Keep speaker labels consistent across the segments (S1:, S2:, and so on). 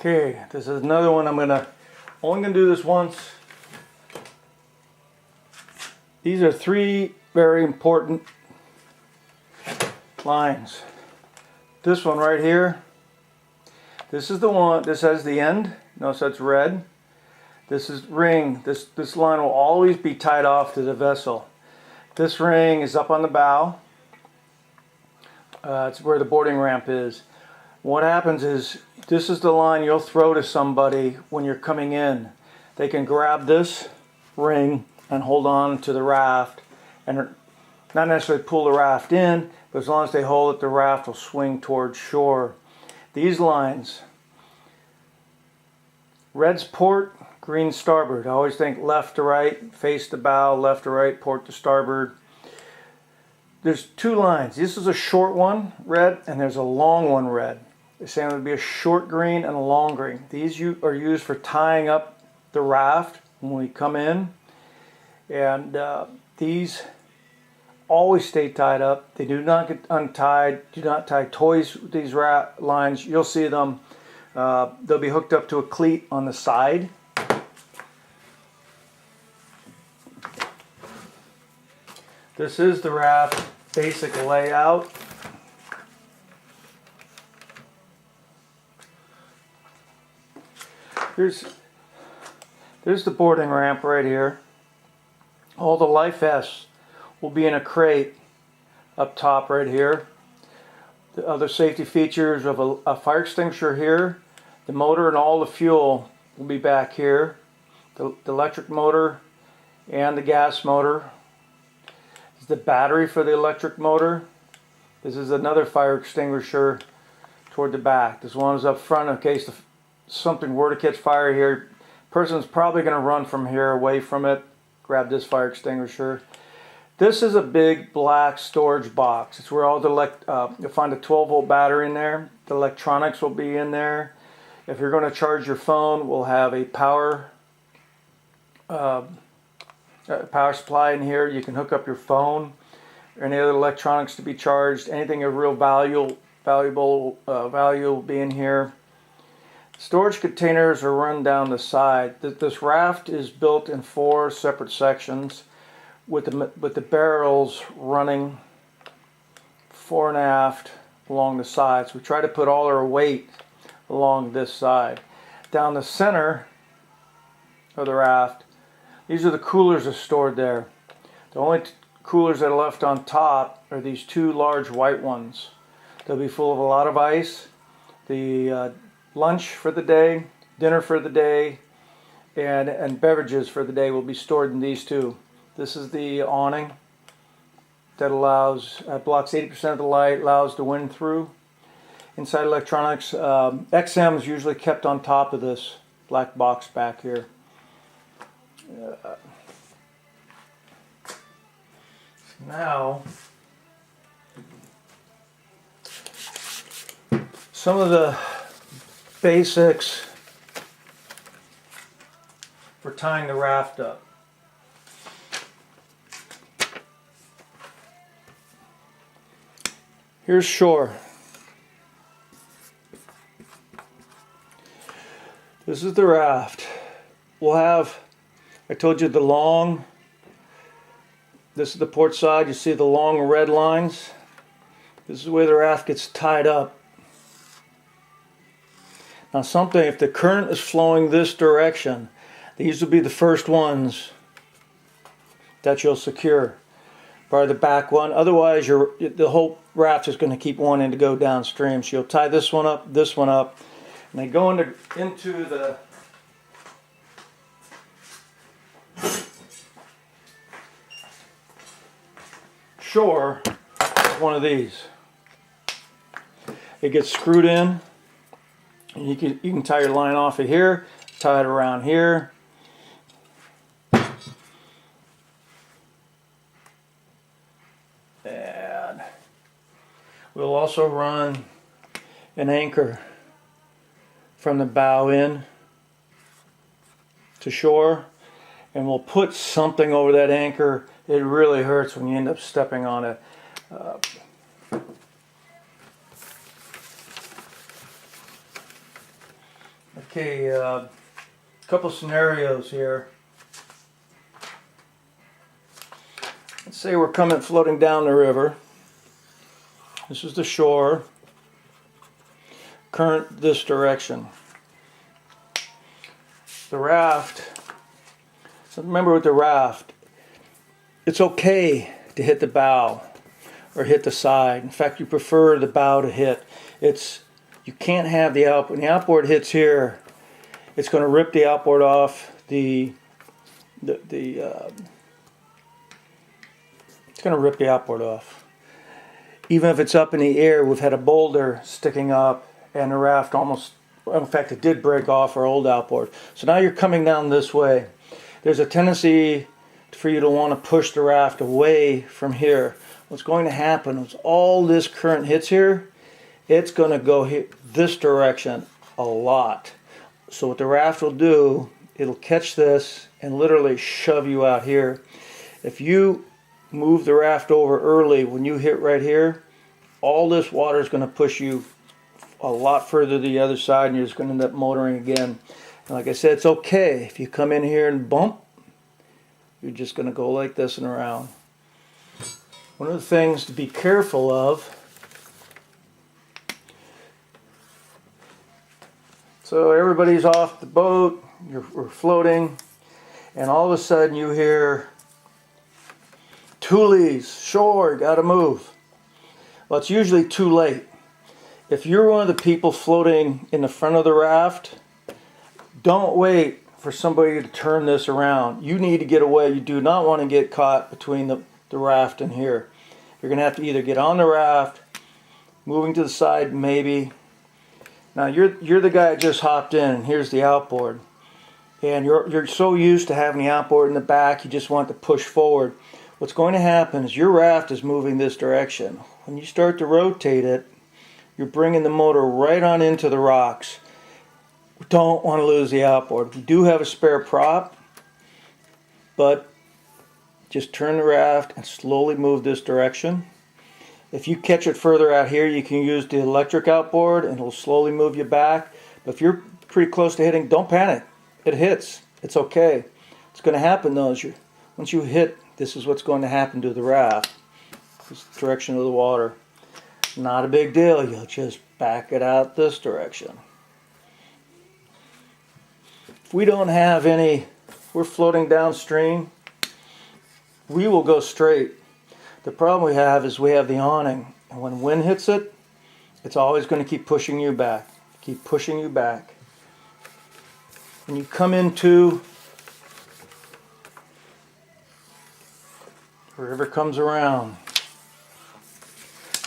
S1: Okay, this is another one. I'm only gonna do this once. These are three very important lines. This one right here, this is the one, this has the end. Notice that's red. This is ring. This line will always be tied off to the vessel. This ring is up on the bow. It's where the boarding ramp is. What happens is, this is the line you'll throw to somebody when you're coming in. They can grab this ring and hold on to the raft, and not necessarily pull the raft in, but as long as they hold it, the raft will swing towards shore. These lines, red's port, green starboard. I always think left to right, face the bow, left to right, port to starboard. There's two lines. This is a short one, red, and there's a long one, red. They're saying it would be a short green and a long green. These are used for tying up the raft when we come in. And these always stay tied up. They do not get untied. Do not tie toys with these lines. You'll see them. They'll be hooked up to a cleat on the side. This is the raft basic layout. There's the boarding ramp right here. All the life vests will be in a crate up top right here. The other safety features of a fire extinguisher here. The motor and all the fuel will be back here. The electric motor and the gas motor. This is the battery for the electric motor. This is another fire extinguisher toward the back. This one is up front in case something were to catch fire here. Person's probably going to run from here away from it. Grab this fire extinguisher. This is a big black storage box. It's where all the you'll find a 12-volt battery in there. The electronics will be in there. If you're going to charge your phone, we'll have a power supply in here. You can hook up your phone or any other electronics to be charged. Anything of real value will be in here. Storage containers are run down the side. This raft is built in 4 separate sections with the barrels running fore and aft along the sides. We try to put all our weight along this side. Down the center of the raft, these are the coolers that are stored there. The only coolers that are left on top are these 2 large white ones. They'll be full of a lot of ice. The lunch for the day, dinner for the day, and beverages for the day will be stored in these 2. This is the awning that blocks 80% of the light, allows the wind through. Inside electronics, XM is usually kept on top of this black box back here. Now, some of the basics for tying the raft up. Here's shore. This is the raft. We'll have, I told you, this is the port side. You see the long red lines. This is where the raft gets tied up. Now if the current is flowing this direction, these will be the first ones that you'll secure. By the back one. Otherwise, the whole raft is going to keep wanting to go downstream. So you'll tie this one up, and they go into the shore. One of these. It gets screwed in, and you can tie your line off of here, tie it around here. And we'll also run an anchor from the bow in to shore, and we'll put something over that anchor. It really hurts when you end up stepping on it. Okay, couple scenarios here. Let's say we're floating down the river. This is the shore. Current this direction. The raft, so remember with the raft, it's okay to hit the bow or hit the side. In fact, you prefer the bow to hit. You can't have the outboard. When the outboard hits here, it's going to rip the outboard off it's going to rip the outboard off. Even if it's up in the air, we've had a boulder sticking up and the raft almost, in fact it did break off our old outboard. So now you're coming down this way. There's a tendency for you to want to push the raft away from here. What's going to happen is all this current hits here, it's going to go this direction a lot. So what the raft will do, it'll catch this and literally shove you out here. If you move the raft over early, when you hit right here, all this water is going to push you a lot further to the other side and you're just going to end up motoring again. And like I said, it's okay. If you come in here and bump, you're just going to go like this and around. One of the things to be careful of, so everybody's off the boat, we're floating, and all of a sudden you hear "Toolies, shore, gotta move." Well, it's usually too late. If you're one of the people floating in the front of the raft, don't wait for somebody to turn this around. You need to get away. You do not want to get caught between the raft and here. You're going to have to either get on the raft, moving to the side maybe. Now you're the guy that just hopped in and here's the outboard. And you're so used to having the outboard in the back, you just want to push forward. What's going to happen is your raft is moving this direction. When you start to rotate it, you're bringing the motor right on into the rocks. We don't want to lose the outboard. We do have a spare prop, but just turn the raft and slowly move this direction. If you catch it further out here, you can use the electric outboard and it'll slowly move you back. But if you're pretty close to hitting, don't panic. It hits. It's okay. What's going to happen though is once you hit, this is what's going to happen to the raft. This direction of the water. Not a big deal. You'll just back it out this direction. If we don't have we're floating downstream, we will go straight. The problem we have is we have the awning, and when wind hits it, it's always going to keep pushing you back. Keep pushing you back. When you come into the river comes around,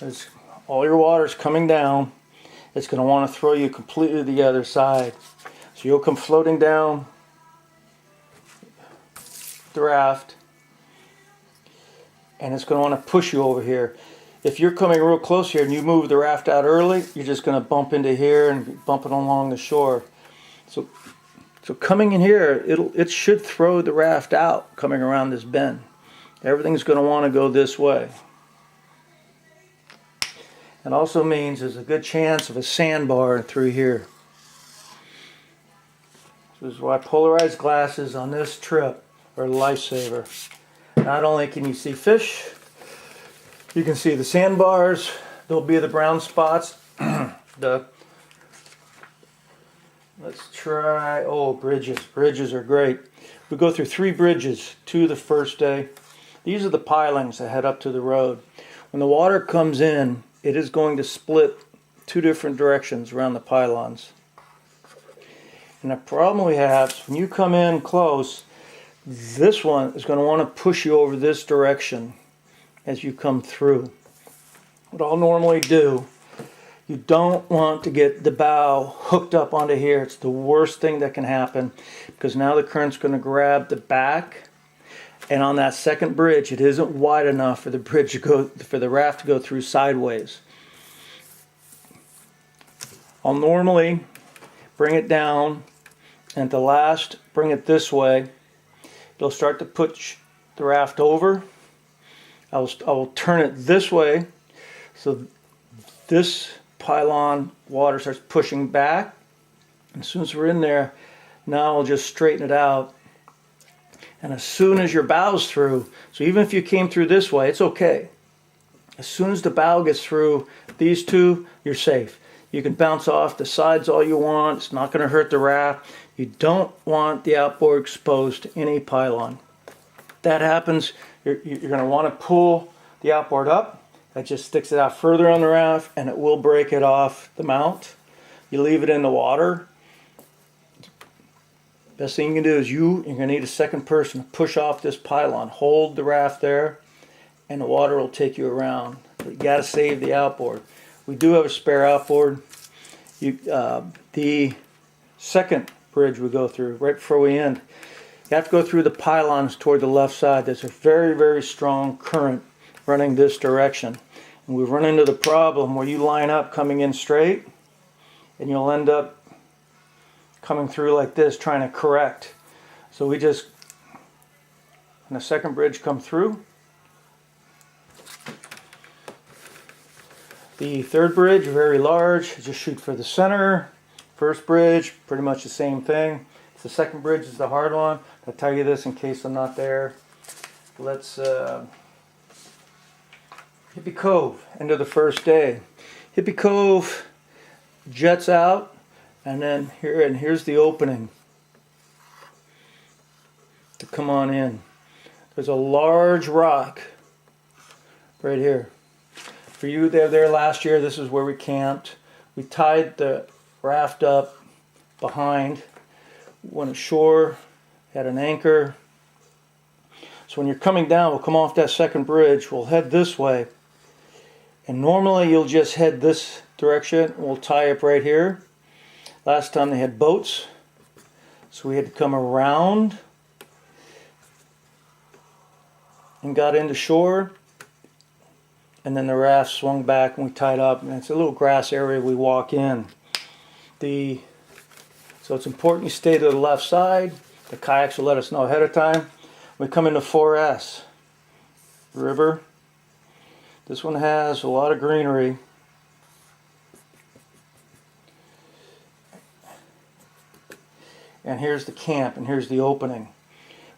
S1: as all your water's coming down, it's going to want to throw you completely to the other side. So you'll come floating down the raft, and it's going to want to push you over here. If you're coming real close here and you move the raft out early, you're just going to bump into here and be bumping along the shore. So coming in here, it should throw the raft out coming around this bend. Everything's going to want to go this way. It also means there's a good chance of a sandbar through here. This is why polarized glasses on this trip are a lifesaver. Not only can you see fish, you can see the sandbars. There'll be the brown spots. Let's try, bridges. Bridges are great. We go through 3 bridges, 2 the first day. These are the pilings that head up to the road. When the water comes in, it is going to split 2 different directions around the pylons. And the problem we have is when you come in close, this one is going to want to push you over this direction as you come through. What I'll normally do, you don't want to get the bow hooked up onto here. It's the worst thing that can happen because now the current's going to grab the back. And on that second bridge, it isn't wide enough for the raft to go through sideways. I'll normally bring it down, and at the last, bring it this way. It'll start to push the raft over. I will turn it this way, so this pylon water starts pushing back, As soon as we're in there, now I'll just straighten it out. And as soon as your bow's through, so even if you came through this way, it's okay. As soon as the bow gets through these two, you're safe. You can bounce off the sides all you want. It's not going to hurt the raft. You don't want the outboard exposed to any pylon. If that happens, you're going to want to pull the outboard up. That just sticks it out further on the raft, and it will break it off the mount. You leave it in the water. Best thing you can do is you're going to need a second person to push off this pylon. Hold the raft there, and the water will take you around. But you got to save the outboard. We do have a spare outboard. The second bridge we go through, right before we end, you have to go through the pylons toward the left side. There's a very, very strong current running this direction. And we've run into the problem where you line up coming in straight, and you'll end up coming through like this trying to correct. So we just, when the second bridge come through, the third bridge, very large, just shoot for the center. First bridge, pretty much the same thing. The second bridge is the hard one. I'll tell you this in case I'm not there. Let's Hippie Cove, end of the first day. Hippie Cove jets out. And then here's the opening to come on in. There's a large rock right here. For you there last year, this is where we camped. We tied the raft up behind, went ashore, had an anchor. So when you're coming down, we'll come off that second bridge, we'll head this way. And normally you'll just head this direction, we'll tie up right here. Last time they had boats, so we had to come around and got into shore, and then the raft swung back and we tied up, and it's a little grass area we walk in. So it's important you stay to the left side. The kayaks will let us know ahead of time. We come into 4S River. This one has a lot of greenery. And here's the camp, and here's the opening.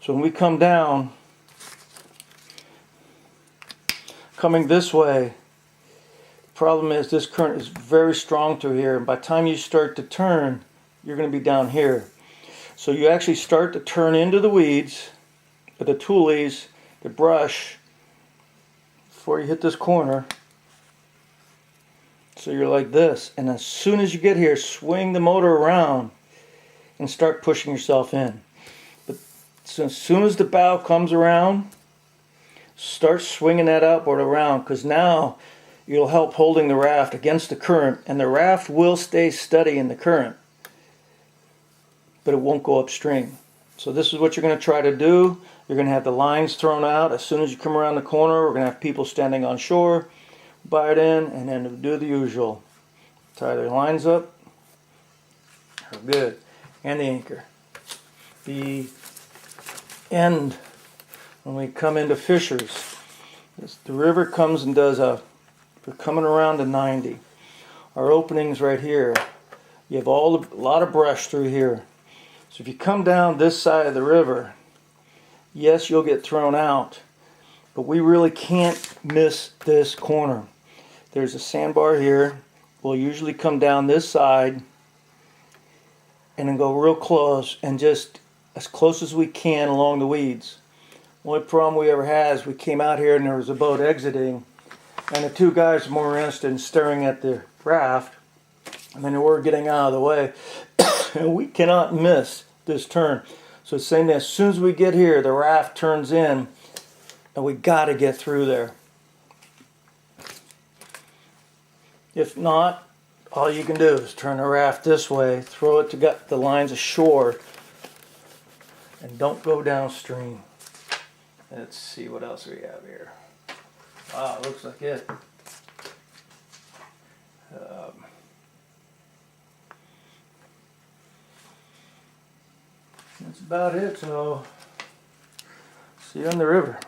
S1: So when we come down, coming this way, the problem is this current is very strong through here. And by the time you start to turn, you're going to be down here. So you actually start to turn into the weeds, but the toolies, the brush, before you hit this corner. So you're like this. And as soon as you get here, swing the motor around and start pushing yourself in. But so as soon as the bow comes around, start swinging that outboard around, because now you'll help holding the raft against the current, and the raft will stay steady in the current, but it won't go upstream. So this is what you're going to try to do. You're going to have the lines thrown out. As soon as you come around the corner, we're going to have people standing on shore, buy it in, and then do the usual. Tie their lines up. We're good. And the anchor. The end, when we come into fissures, the river comes and does we're coming around to 90. Our opening's right here. You have a lot of brush through here. So if you come down this side of the river, yes, you'll get thrown out, but we really can't miss this corner. There's a sandbar here. We'll usually come down this side and then go real close, and just as close as we can along the weeds. Only problem we ever had is we came out here and there was a boat exiting, and the two guys were more interested in staring at the raft than they were getting out of the way. And we cannot miss this turn. So it's saying that as soon as we get here, the raft turns in, and we got to get through there. If not, all you can do is turn the raft this way, throw it to get the lines ashore, and don't go downstream. Let's see what else we have here. Wow, looks like it. That's about it, so see you on the river.